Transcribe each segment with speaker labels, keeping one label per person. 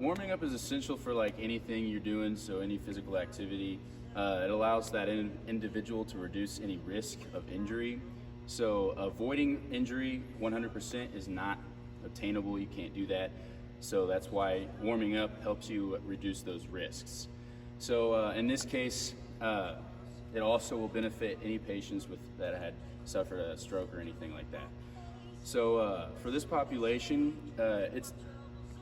Speaker 1: Warming up is essential for like anything you're doing, so any physical activity. It allows that individual to reduce any risk of injury. So avoiding injury 100% is not obtainable. You can't do that. So that's why warming up helps you reduce those risks. So in this case, it also will benefit any patients that had suffered a stroke or anything like that. So for this population,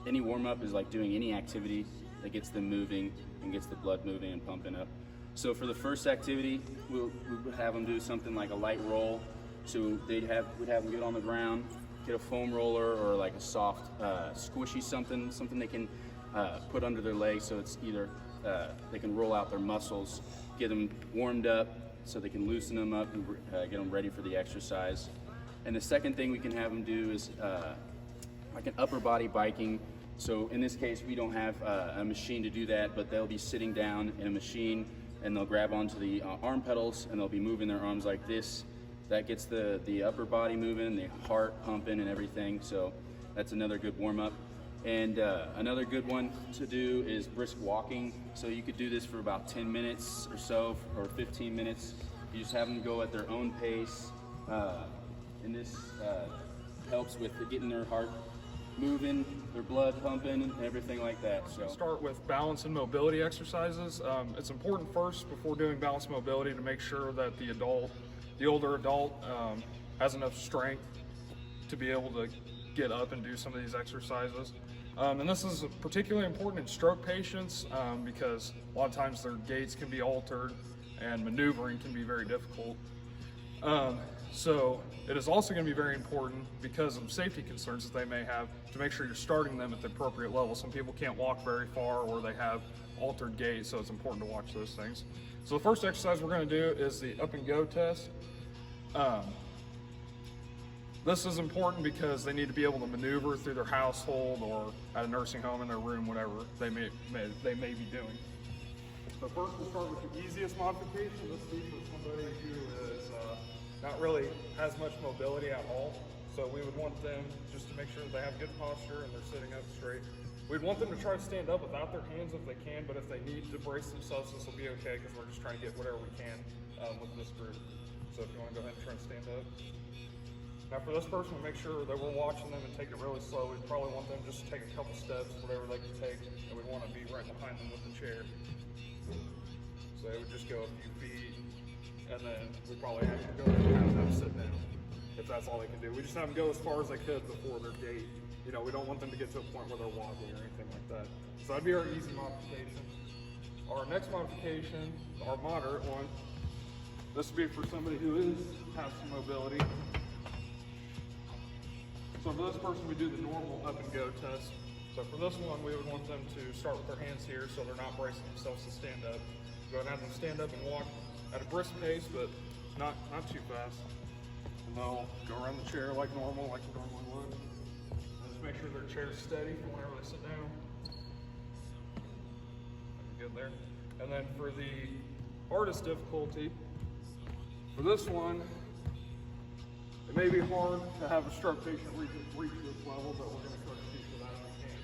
Speaker 1: any warm-up is like doing any activity that gets them moving and gets the blood moving and pumping up. So for the first activity, we would have them do something like a light roll. So we'd have them get on the ground, get a foam roller or like a soft, squishy something they can put under their legs, so it's either they can roll out their muscles, get them warmed up so they can loosen them up and get them ready for the exercise. And the second thing we can have them do is like an upper body biking. So in this case, we don't have a machine to do that, but they'll be sitting down in a machine and they'll grab onto the arm pedals and they'll be moving their arms like this. That gets the upper body moving, the heart pumping and everything. So that's another good warm up. And another good one to do is brisk walking. So you could do this for about 10 minutes or so, or 15 minutes. You just have them go at their own pace. And this helps with getting their heart moving, their blood pumping, and everything like that. So
Speaker 2: start with balance and mobility exercises. It's important first, before doing balance and mobility, to make sure that the older adult has enough strength to be able to get up and do some of these exercises. And this is particularly important in stroke patients because a lot of times their gaits can be altered and maneuvering can be very difficult. So it is also going to be very important, because of safety concerns that they may have, to make sure you're starting them at the appropriate level. Some people can't walk very far or they have altered gait, so it's important to watch those things. So the first exercise we're going to do is the up and go test. This is important because they need to be able to maneuver through their household or at a nursing home, in their room, whatever they may be doing. So first we'll start with the easiest modification. This would be for somebody who is not really has much mobility at all. So we would want them just to make sure that they have good posture and they're sitting up straight. We'd want them to try to stand up without their hands if they can, but if they need to brace themselves, this will be okay, because we're just trying to get whatever we can with this group. So if you want to go ahead and try and stand up. Now for this person, we make sure that we're watching them and take it really slow. We'd probably want them just to take a couple steps, whatever they can take, and we want to be right behind them with the chair. So they would just go a few feet, and then we probably have to go ahead and have them sit down, if that's all they can do. We just have them go as far as they could before their gait. You know, we don't want them to get to a point where they're wobbly or anything like that. So that'd be our easy modification. Our next modification, our moderate one, this would be for somebody who has some mobility. So for this person, we do the normal up and go test. So for this one, we would want them to start with their hands here so they're not bracing themselves to stand up. Go ahead and have them stand up and walk at a brisk pace, but not too fast. And they'll go around the chair like normal, like you normally would. And just make sure their chair's steady for whenever they sit down. Good there. And then for the hardest difficulty, for this one, it may be hard to have a stroke patient reach this level, but we're going to try to teach for that if we can.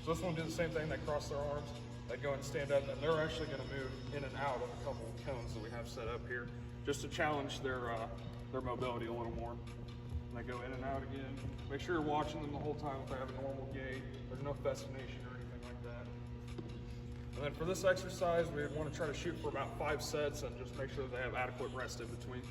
Speaker 2: So this one will do the same thing. They cross their arms, they go and stand up, and they're actually going to move in and out of a couple of cones that we have set up here, just to challenge their mobility a little more. And they go in and out again. Make sure you're watching them the whole time if they have a normal gait. There's no fascination or anything like that. And then for this exercise, we want to try to shoot for about 5 sets and just make sure that they have adequate rest in between.